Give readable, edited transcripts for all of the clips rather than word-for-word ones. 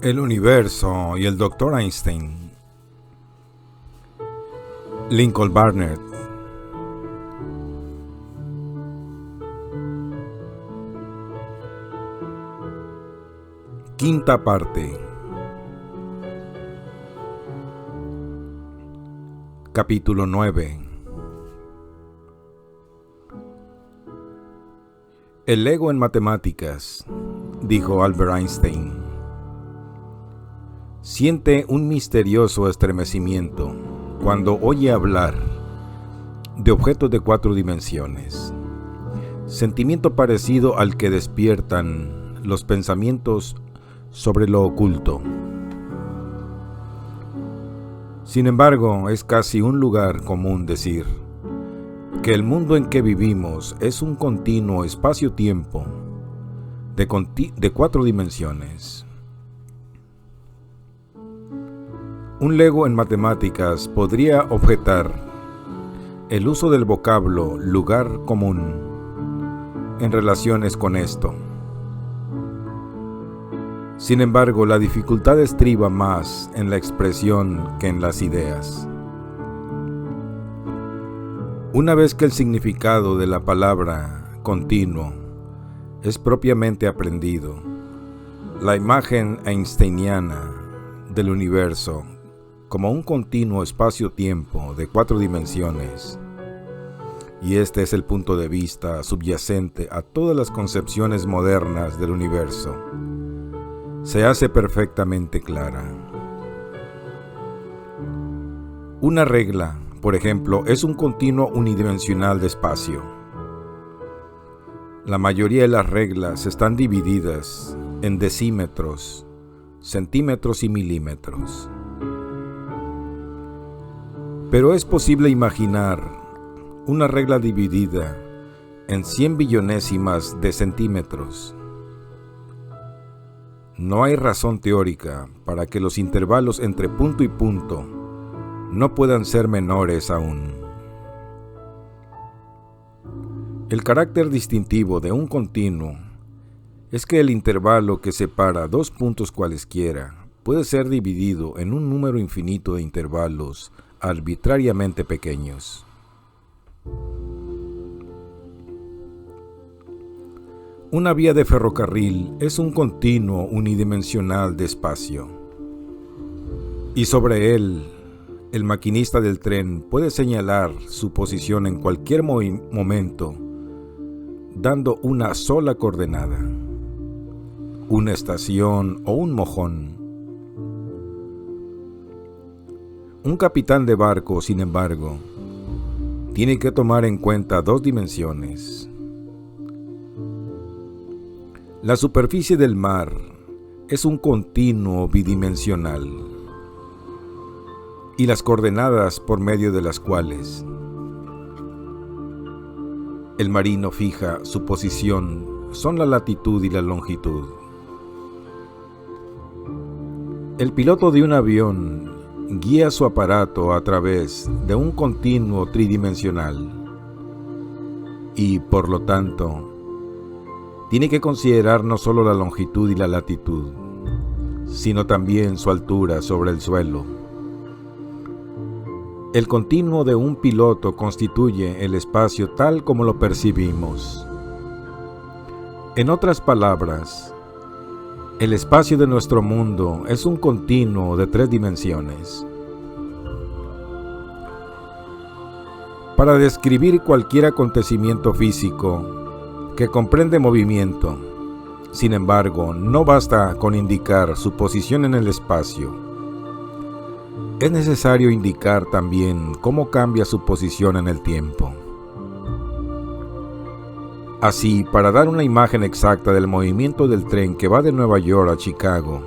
El universo y el Dr. Einstein. Lincoln Barnett. Quinta parte. Capítulo 9. El ego en matemáticas, dijo Albert Einstein, siente un misterioso estremecimiento cuando oye hablar de objetos de 4 dimensiones, sentimiento parecido al que despiertan los pensamientos sobre lo oculto. Sin embargo, es casi un lugar común decir que el mundo en que vivimos es un continuo espacio-tiempo de 4 dimensiones. Un lego en matemáticas podría objetar el uso del vocablo lugar común en relaciones con esto. Sin embargo, la dificultad estriba más en la expresión que en las ideas. Una vez que el significado de la palabra continuo es propiamente aprendido, la imagen einsteiniana del universo como un continuo espacio-tiempo de 4 dimensiones, y este es el punto de vista subyacente a todas las concepciones modernas del universo, se hace perfectamente clara. Una regla, por ejemplo, es un continuo unidimensional de espacio. La mayoría de las reglas están divididas en decímetros, centímetros y milímetros. Pero es posible imaginar una regla dividida en 100 billonésimas de centímetros. No hay razón teórica para que los intervalos entre punto y punto no puedan ser menores aún. El carácter distintivo de un continuo es que el intervalo que separa 2 puntos cualesquiera puede ser dividido en un número infinito de intervalos arbitrariamente pequeños. Una vía de ferrocarril es un continuo unidimensional de espacio, y sobre él, el maquinista del tren puede señalar su posición en cualquier momento, dando una sola coordenada, una estación o un mojón. Un capitán de barco, sin embargo, tiene que tomar en cuenta 2 dimensiones. La superficie del mar es un continuo bidimensional, y las coordenadas por medio de las cuales el marino fija su posición son la latitud y la longitud. El piloto de un avión guía su aparato a través de un continuo tridimensional y, por lo tanto, tiene que considerar no solo la longitud y la latitud, sino también su altura sobre el suelo. El continuo de un piloto constituye el espacio tal como lo percibimos. En otras palabras, el espacio de nuestro mundo es un continuo de 3 dimensiones. Para describir cualquier acontecimiento físico que comprende movimiento, sin embargo, no basta con indicar su posición en el espacio. Es necesario indicar también cómo cambia su posición en el tiempo. Así, para dar una imagen exacta del movimiento del tren que va de Nueva York a Chicago,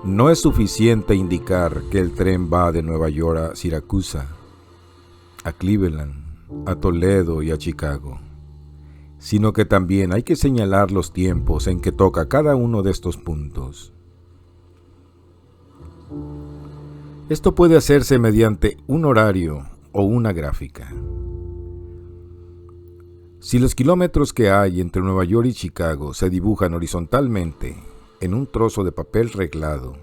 no es suficiente indicar que el tren va de Nueva York a Siracusa, a Cleveland, a Toledo y a Chicago, sino que también hay que señalar los tiempos en que toca cada uno de estos puntos. Esto puede hacerse mediante un horario o una gráfica. Si los kilómetros que hay entre Nueva York y Chicago se dibujan horizontalmente en un trozo de papel reglado,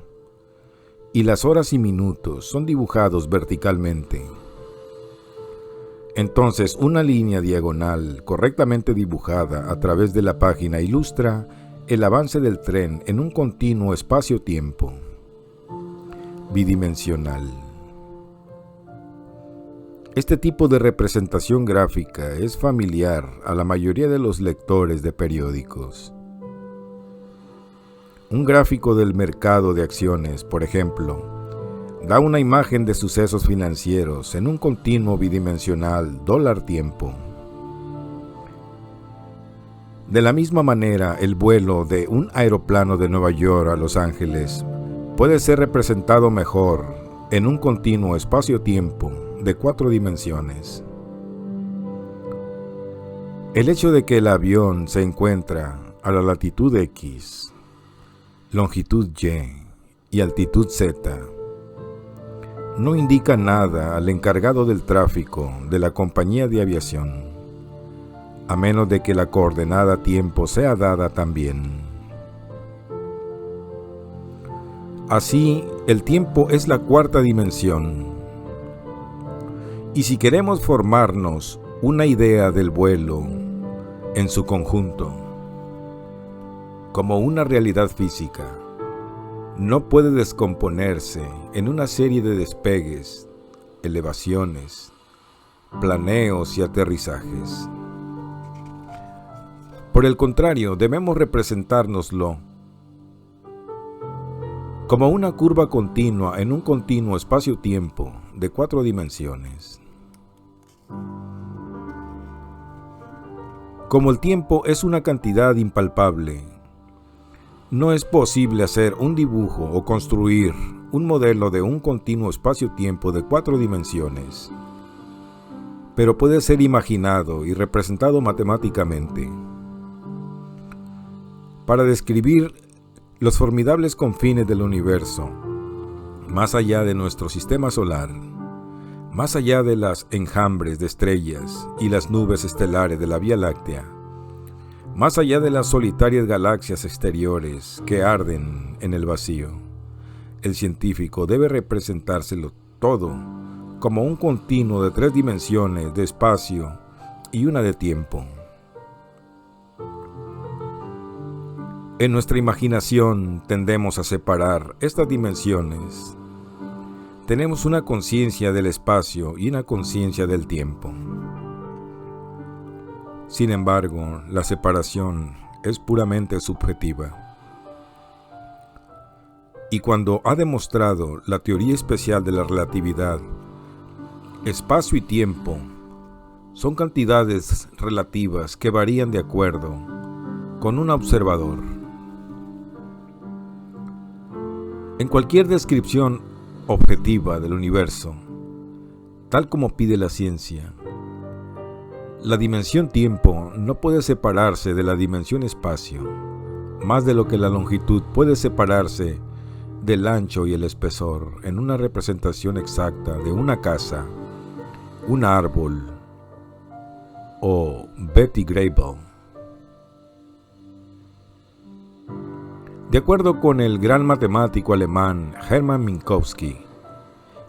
y las horas y minutos son dibujados verticalmente. Entonces, una línea diagonal correctamente dibujada a través de la página ilustra el avance del tren en un continuo espacio-tiempo bidimensional. Este tipo de representación gráfica es familiar a la mayoría de los lectores de periódicos. Un gráfico del mercado de acciones, por ejemplo, da una imagen de sucesos financieros en un continuo bidimensional dólar-tiempo. De la misma manera, el vuelo de un aeroplano de Nueva York a Los Ángeles puede ser representado mejor en un continuo espacio-tiempo de 4 dimensiones. El hecho de que el avión se encuentra a la latitud X, longitud Y y altitud Z no indica nada al encargado del tráfico de la compañía de aviación, a menos de que la coordenada tiempo sea dada también. Así, el tiempo es la 4ª dimensión. Y si queremos formarnos una idea del vuelo en su conjunto, como una realidad física, no puede descomponerse en una serie de despegues, elevaciones, planeos y aterrizajes. Por el contrario, debemos representárnoslo como una curva continua en un continuo espacio-tiempo de 4 dimensiones. Como el tiempo es una cantidad impalpable, no es posible hacer un dibujo o construir un modelo de un continuo espacio-tiempo de 4 dimensiones, pero puede ser imaginado y representado matemáticamente. Para describir los formidables confines del universo, más allá de nuestro sistema solar, más allá de las enjambres de estrellas y las nubes estelares de la Vía Láctea, más allá de las solitarias galaxias exteriores que arden en el vacío, el científico debe representárselo todo como un continuo de 3 dimensiones de espacio y una de tiempo. En nuestra imaginación tendemos a separar estas dimensiones. Tenemos una conciencia del espacio y una conciencia del tiempo. Sin embargo, la separación es puramente subjetiva. Y cuando ha demostrado la teoría especial de la relatividad, espacio y tiempo son cantidades relativas que varían de acuerdo con un observador. En cualquier descripción objetiva del universo, tal como pide la ciencia, la dimensión tiempo no puede separarse de la dimensión espacio, más de lo que la longitud puede separarse del ancho y el espesor en una representación exacta de una casa, un árbol o Betty Grable. De acuerdo con el gran matemático alemán Hermann Minkowski,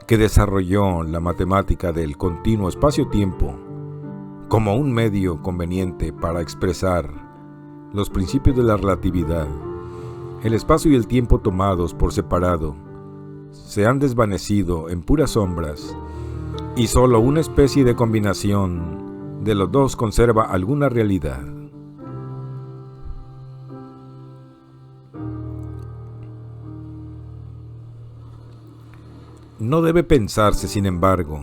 que desarrolló la matemática del continuo espacio-tiempo como un medio conveniente para expresar los principios de la relatividad, el espacio y el tiempo tomados por separado se han desvanecido en puras sombras y solo una especie de combinación de los dos conserva alguna realidad. No debe pensarse, sin embargo,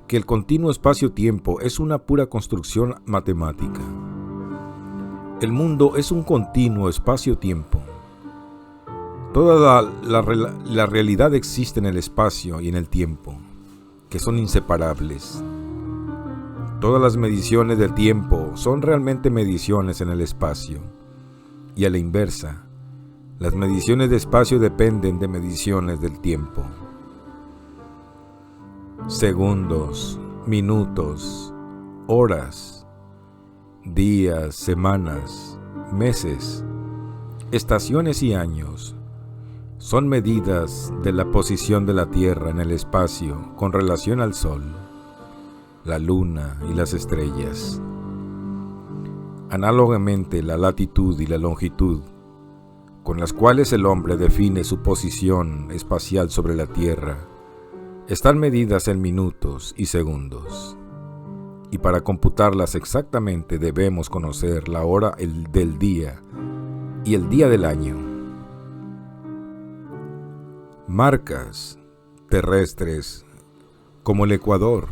que el continuo espacio-tiempo es una pura construcción matemática. El mundo es un continuo espacio-tiempo. Toda la realidad existe en el espacio y en el tiempo, que son inseparables. Todas las mediciones del tiempo son realmente mediciones en el espacio, y a la inversa, las mediciones de espacio dependen de mediciones del tiempo. Segundos, minutos, horas, días, semanas, meses, Estaciones y años son medidas de la posición de la Tierra en el espacio con relación al Sol, la Luna y las estrellas. Análogamente, la latitud y la longitud, con las cuales el hombre define su posición espacial sobre la Tierra, están medidas en minutos y segundos. Y para computarlas exactamente debemos conocer la hora del día y el día del año. Marcas terrestres como el Ecuador,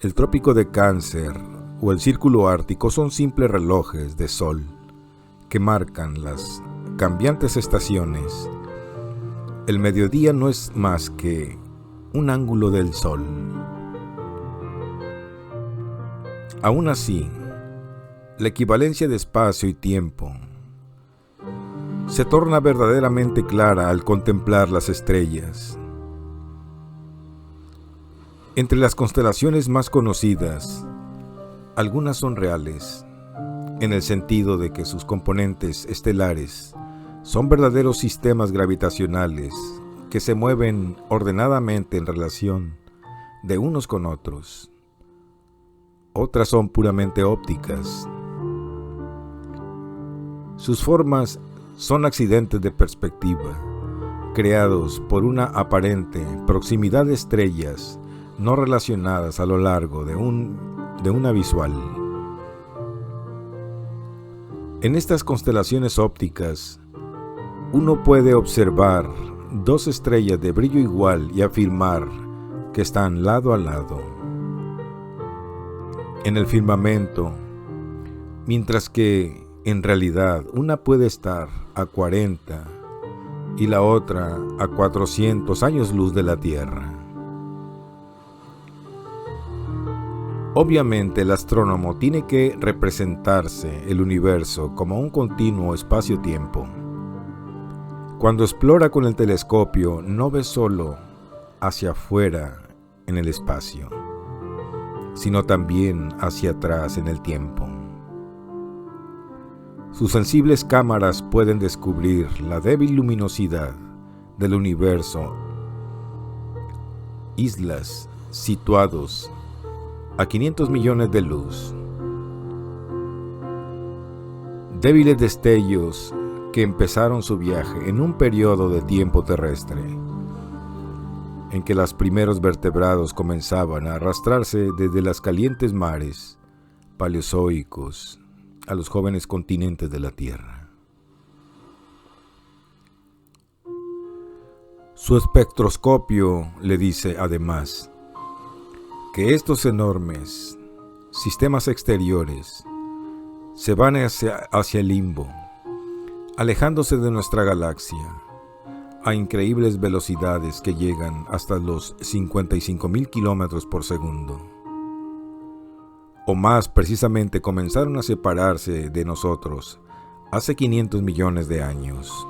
el Trópico de Cáncer o el Círculo Ártico son simples relojes de sol que marcan las cambiantes estaciones. El mediodía no es más que un ángulo del sol. Aún así, la equivalencia de espacio y tiempo se torna verdaderamente clara al contemplar las estrellas. Entre las constelaciones más conocidas, algunas son reales, en el sentido de que sus componentes estelares son verdaderos sistemas gravitacionales que se mueven ordenadamente en relación de unos con otros. Otras son puramente ópticas. Sus formas son accidentes de perspectiva, creados por una aparente proximidad de estrellas no relacionadas a lo largo de una visual. En estas constelaciones ópticas, uno puede observar dos estrellas de brillo igual y afirmar que están lado a lado en el firmamento, mientras que en realidad una puede estar a 40 y la otra a 400 años luz de la Tierra. Obviamente el astrónomo tiene que representarse el universo como un continuo espacio-tiempo. Cuando explora con el telescopio, no ve solo hacia afuera en el espacio, sino también hacia atrás en el tiempo. Sus sensibles cámaras pueden descubrir la débil luminosidad del universo, islas situados a 500 millones de luz, débiles destellos que empezaron su viaje en un periodo de tiempo terrestre, en que los primeros vertebrados comenzaban a arrastrarse desde los calientes mares paleozoicos a los jóvenes continentes de la Tierra. Su espectroscopio le dice, además, que estos enormes sistemas exteriores se van hacia el limbo, alejándose de nuestra galaxia a increíbles velocidades que llegan hasta los 55,000 kilómetros por segundo. O más precisamente, comenzaron a separarse de nosotros hace 500 millones de años.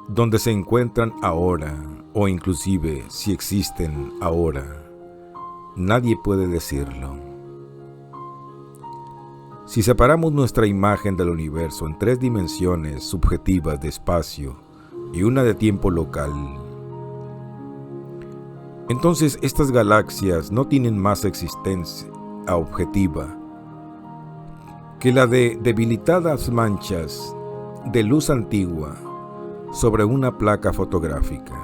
Donde se encuentran ahora, o inclusive si existen ahora, nadie puede decirlo. Si separamos nuestra imagen del universo en 3 dimensiones subjetivas de espacio y una de tiempo local, entonces estas galaxias no tienen más existencia objetiva que la de debilitadas manchas de luz antigua sobre una placa fotográfica.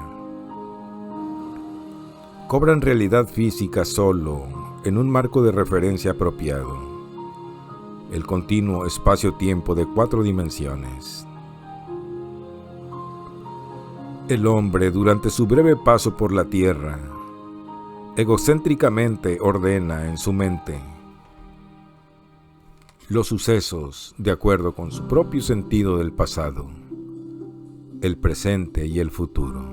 Cobran realidad física solo en un marco de referencia apropiado, el continuo espacio-tiempo de 4 dimensiones. El hombre, durante su breve paso por la Tierra, egocéntricamente ordena en su mente los sucesos de acuerdo con su propio sentido del pasado, el presente y el futuro.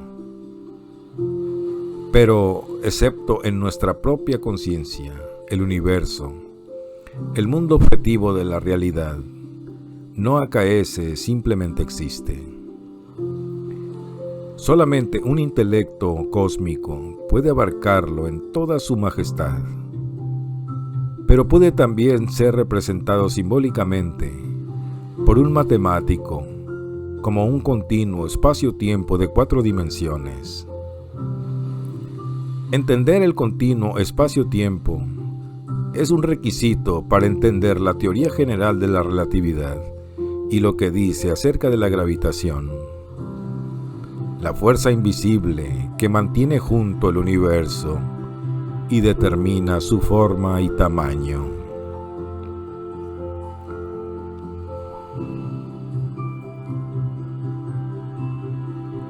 Pero, excepto en nuestra propia conciencia, el universo, el mundo objetivo de la realidad, no acaece, simplemente existe. Solamente un intelecto cósmico puede abarcarlo en toda su majestad, pero puede también ser representado simbólicamente por un matemático como un continuo espacio-tiempo de 4 dimensiones. Entender el continuo espacio-tiempo es un requisito para entender la teoría general de la relatividad y lo que dice acerca de la gravitación, la fuerza invisible que mantiene junto el universo y determina su forma y tamaño.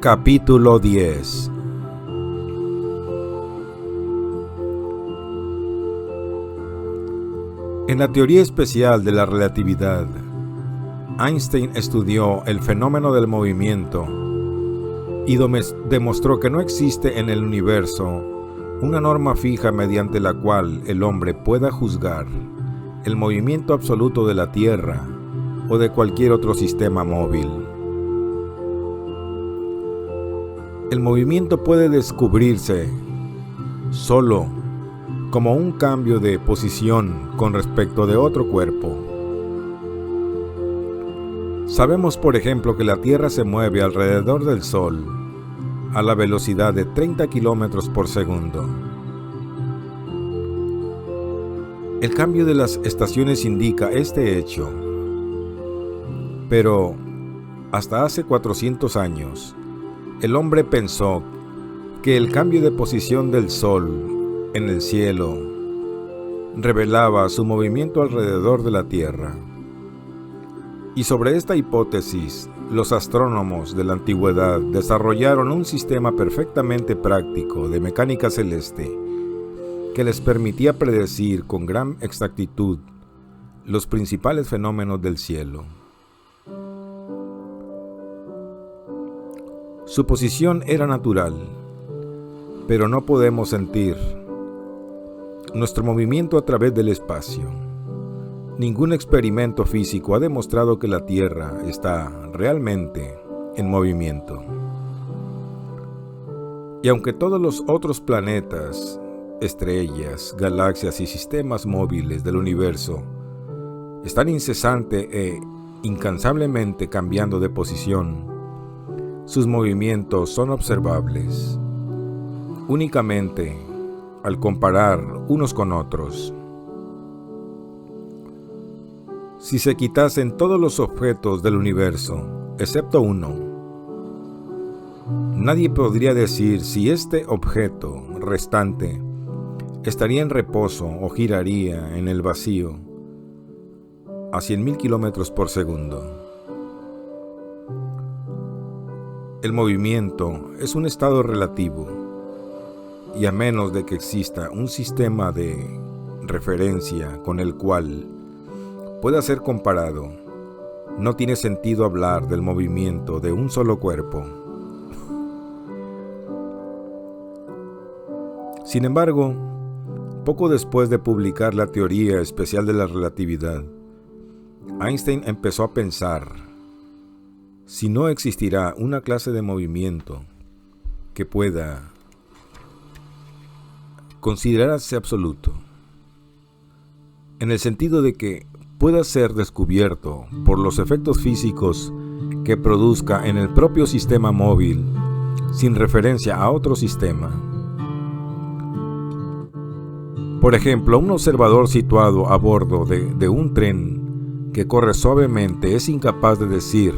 Capítulo 10. En la teoría especial de la relatividad, Einstein estudió el fenómeno del movimiento y demostró que no existe en el universo una norma fija mediante la cual el hombre pueda juzgar el movimiento absoluto de la Tierra o de cualquier otro sistema móvil. El movimiento puede descubrirse solo como un cambio de posición con respecto de otro cuerpo. Sabemos, por ejemplo, que la Tierra se mueve alrededor del Sol a la velocidad de 30 kilómetros por segundo. El cambio de las estaciones indica este hecho, pero hasta hace 400 años, el hombre pensó que el cambio de posición del Sol en el cielo revelaba su movimiento alrededor de la Tierra. Y sobre esta hipótesis, los astrónomos de la antigüedad desarrollaron un sistema perfectamente práctico de mecánica celeste que les permitía predecir con gran exactitud los principales fenómenos del cielo. Su posición era natural, pero no podemos sentir nuestro movimiento a través del espacio. Ningún experimento físico ha demostrado que la Tierra está realmente en movimiento. Y aunque todos los otros planetas, estrellas, galaxias y sistemas móviles del universo están incesante e incansablemente cambiando de posición, sus movimientos son observables únicamente al comparar unos con otros. Si se quitasen todos los objetos del universo, excepto uno, nadie podría decir si este objeto restante estaría en reposo o giraría en el vacío a 100.000 kilómetros por segundo. El movimiento es un estado relativo, y a menos de que exista un sistema de referencia con el cual pueda ser comparado, no tiene sentido hablar del movimiento de un solo cuerpo. Sin embargo, poco después de publicar la teoría especial de la relatividad, Einstein empezó a pensar si no existirá una clase de movimiento que pueda considerarse absoluto, en el sentido de que pueda ser descubierto por los efectos físicos que produzca en el propio sistema móvil sin referencia a otro sistema. Por ejemplo, un observador situado a bordo de un tren que corre suavemente es incapaz de decir,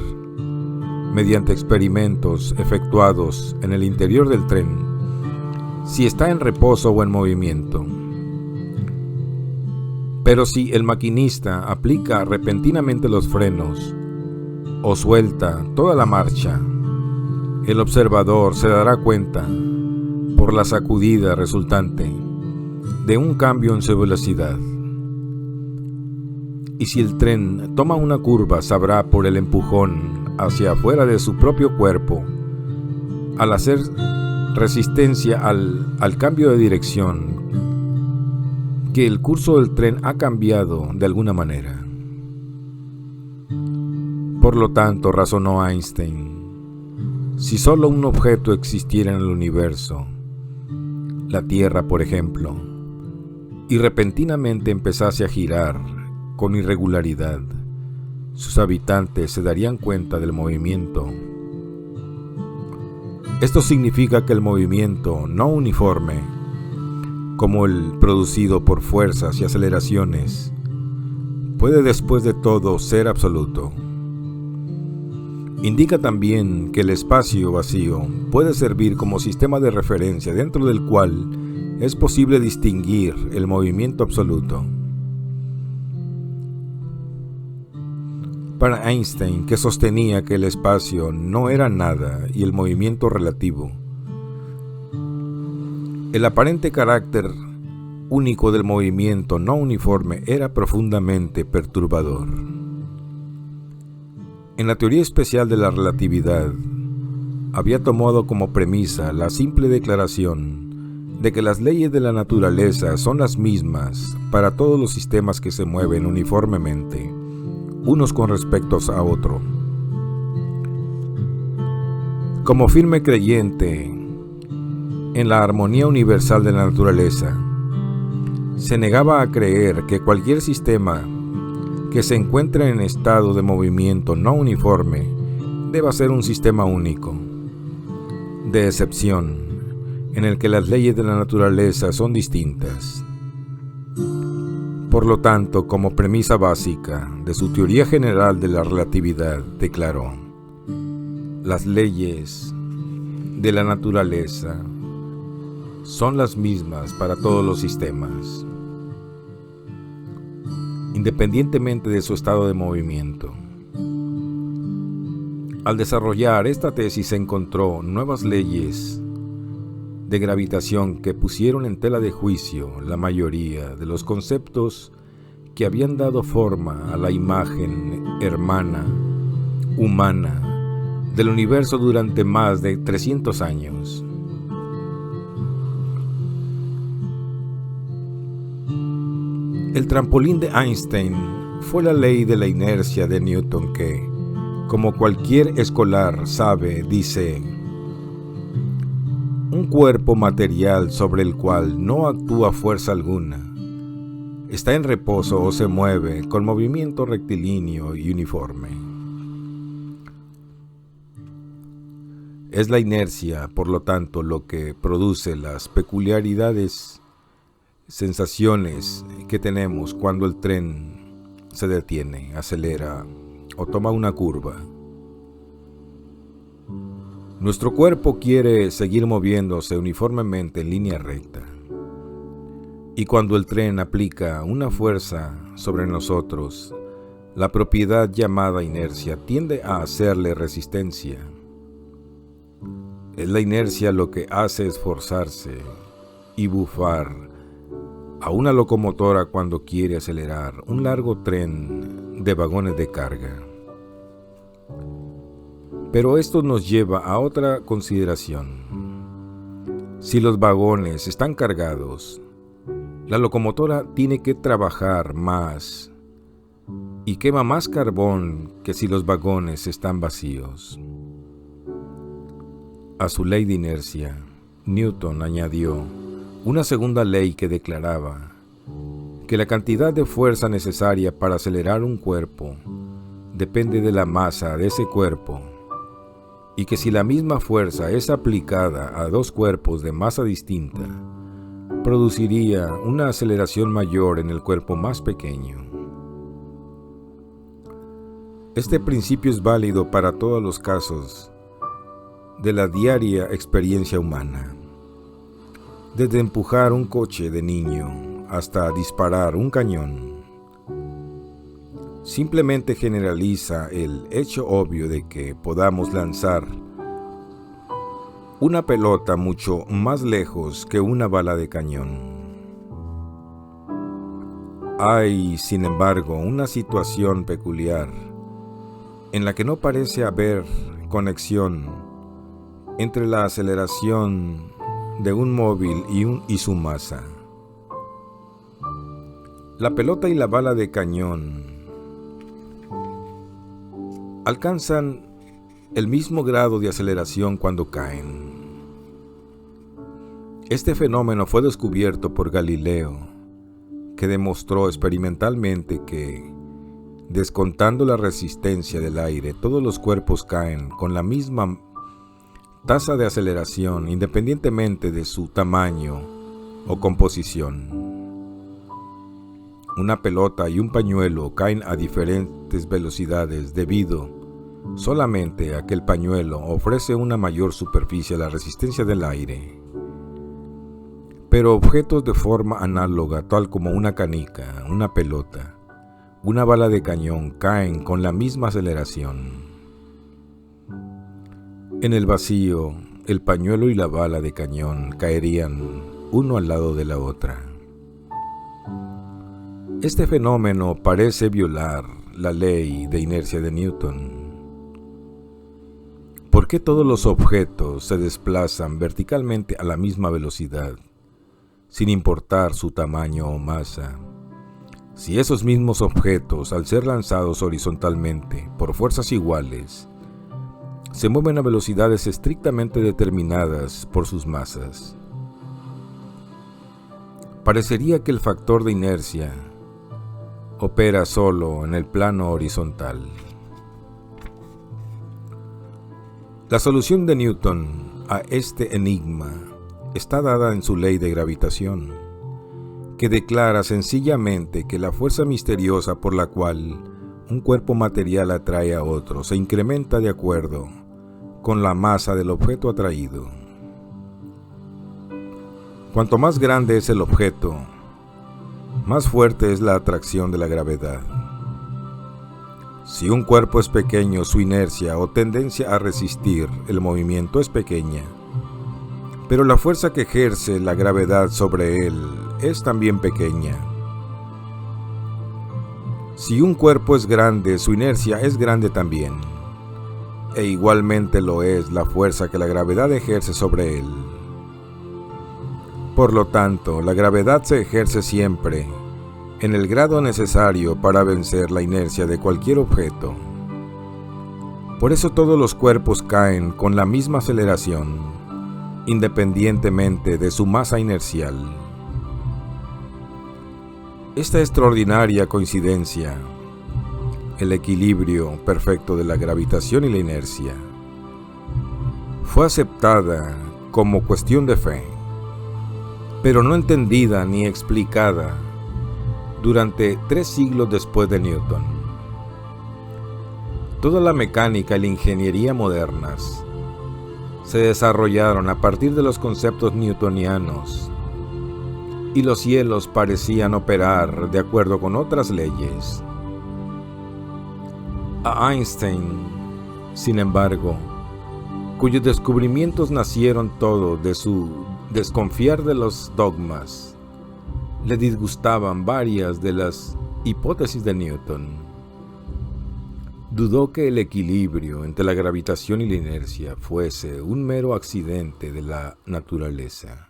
mediante experimentos efectuados en el interior del tren, si está en reposo o en movimiento. Pero si el maquinista aplica repentinamente los frenos o suelta toda la marcha, el observador se dará cuenta, por la sacudida resultante, de un cambio en su velocidad. Y si el tren toma una curva, sabrá por el empujón hacia afuera de su propio cuerpo, al hacer resistencia al cambio de dirección, que el curso del tren ha cambiado de alguna manera. Por lo tanto, razonó Einstein, si solo un objeto existiera en el universo, la Tierra por ejemplo, y repentinamente empezase a girar con irregularidad, sus habitantes se darían cuenta del movimiento. Esto significa que el movimiento no uniforme, como el producido por fuerzas y aceleraciones, puede después de todo ser absoluto. Indica también que el espacio vacío puede servir como sistema de referencia dentro del cual es posible distinguir el movimiento absoluto. Para Einstein, que sostenía que el espacio no era nada y el movimiento relativo, el aparente carácter único del movimiento no uniforme era profundamente perturbador. En la teoría especial de la relatividad, había tomado como premisa la simple declaración de que las leyes de la naturaleza son las mismas para todos los sistemas que se mueven uniformemente, unos con respecto a otro. Como firme creyente en la armonía universal de la naturaleza, se negaba a creer que cualquier sistema que se encuentre en estado de movimiento no uniforme deba ser un sistema único, de excepción, en el que las leyes de la naturaleza son distintas. Por lo tanto, como premisa básica de su teoría general de la relatividad, declaró: las leyes de la naturaleza son las mismas para todos los sistemas, independientemente de su estado de movimiento. Al desarrollar esta tesis se encontró nuevas leyes de gravitación que pusieron en tela de juicio la mayoría de los conceptos que habían dado forma a la imagen hermana, humana, del universo durante más de 300 años. El trampolín de Einstein fue la ley de la inercia de Newton que, como cualquier escolar sabe, dice: un cuerpo material sobre el cual no actúa fuerza alguna está en reposo o se mueve con movimiento rectilíneo y uniforme. Es la inercia, por lo tanto, lo que produce las peculiaridades sensaciones que tenemos cuando el tren se detiene, acelera o toma una curva. Nuestro cuerpo quiere seguir moviéndose uniformemente en línea recta, y cuando el tren aplica una fuerza sobre nosotros, la propiedad llamada inercia tiende a hacerle resistencia. Es la inercia lo que hace esforzarse y bufar a una locomotora cuando quiere acelerar un largo tren de vagones de carga. Pero esto nos lleva a otra consideración. Si los vagones están cargados, la locomotora tiene que trabajar más y quema más carbón que si los vagones están vacíos. A su ley de inercia, Newton añadió una segunda ley que declaraba que la cantidad de fuerza necesaria para acelerar un cuerpo depende de la masa de ese cuerpo, y que si la misma fuerza es aplicada a dos cuerpos de masa distinta, produciría una aceleración mayor en el cuerpo más pequeño. Este principio es válido para todos los casos de la diaria experiencia humana. Desde empujar un coche de niño hasta disparar un cañón, simplemente generaliza el hecho obvio de que podamos lanzar una pelota mucho más lejos que una bala de cañón. Hay, sin embargo, una situación peculiar en la que no parece haber conexión entre la aceleración de un móvil y su masa. La pelota y la bala de cañón alcanzan el mismo grado de aceleración cuando caen. Este fenómeno fue descubierto por Galileo, que demostró experimentalmente que Descontando la resistencia del aire, todos los cuerpos caen con la misma tasa de aceleración independientemente de su tamaño o composición. Una pelota y un pañuelo caen a diferentes velocidades debido solamente a que el pañuelo ofrece una mayor superficie a la resistencia del aire. Pero objetos de forma análoga, tal como una canica, una pelota, una bala de cañón, caen con la misma aceleración. En el vacío, el pañuelo y la bala de cañón caerían uno al lado de la otra. Este fenómeno parece violar la ley de inercia de Newton. ¿Por qué todos los objetos se desplazan verticalmente a la misma velocidad, sin importar su tamaño o masa? Si esos mismos objetos, al ser lanzados horizontalmente por fuerzas iguales, se mueven a velocidades estrictamente determinadas por sus masas, parecería que el factor de inercia opera solo en el plano horizontal. La solución de Newton a este enigma está dada en su ley de gravitación, que declara sencillamente que la fuerza misteriosa por la cual un cuerpo material atrae a otro se incrementa de acuerdo con la masa del objeto atraído. Cuanto más grande es el objeto, más fuerte es la atracción de la gravedad. Si un cuerpo es pequeño, su inercia o tendencia a resistir el movimiento es pequeña, pero la fuerza que ejerce la gravedad sobre él es también pequeña. Si un cuerpo es grande, su inercia es grande también, e igualmente lo es la fuerza que la gravedad ejerce sobre él. Por lo tanto, la gravedad se ejerce siempre en el grado necesario para vencer la inercia de cualquier objeto. Por eso todos los cuerpos caen con la misma aceleración, independientemente de su masa inercial. Esta extraordinaria coincidencia, el equilibrio perfecto de la gravitación y la inercia, fue aceptada como cuestión de fe, pero no entendida ni explicada durante 3 siglos después de Newton. Toda la mecánica y la ingeniería modernas se desarrollaron a partir de los conceptos newtonianos, y los cielos parecían operar de acuerdo con otras leyes. A Einstein, sin embargo, cuyos descubrimientos nacieron todo de su desconfiar de los dogmas, le disgustaban varias de las hipótesis de Newton. Dudó que el equilibrio entre la gravitación y la inercia fuese un mero accidente de la naturaleza.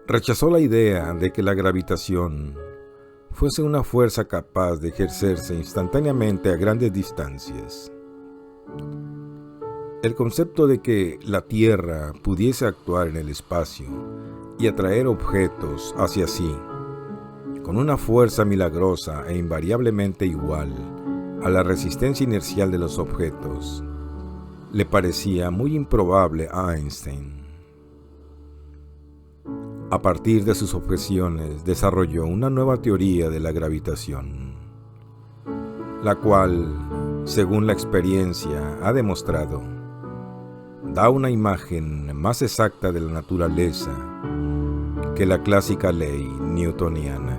Rechazó la idea de que la gravitación fuese una fuerza capaz de ejercerse instantáneamente a grandes distancias. El concepto de que la Tierra pudiese actuar en el espacio y atraer objetos hacia sí, con una fuerza milagrosa e invariablemente igual a la resistencia inercial de los objetos, le parecía muy improbable a Einstein. A partir de sus objeciones, desarrolló una nueva teoría de la gravitación, la cual, según la experiencia ha demostrado, da una imagen más exacta de la naturaleza que la clásica ley newtoniana.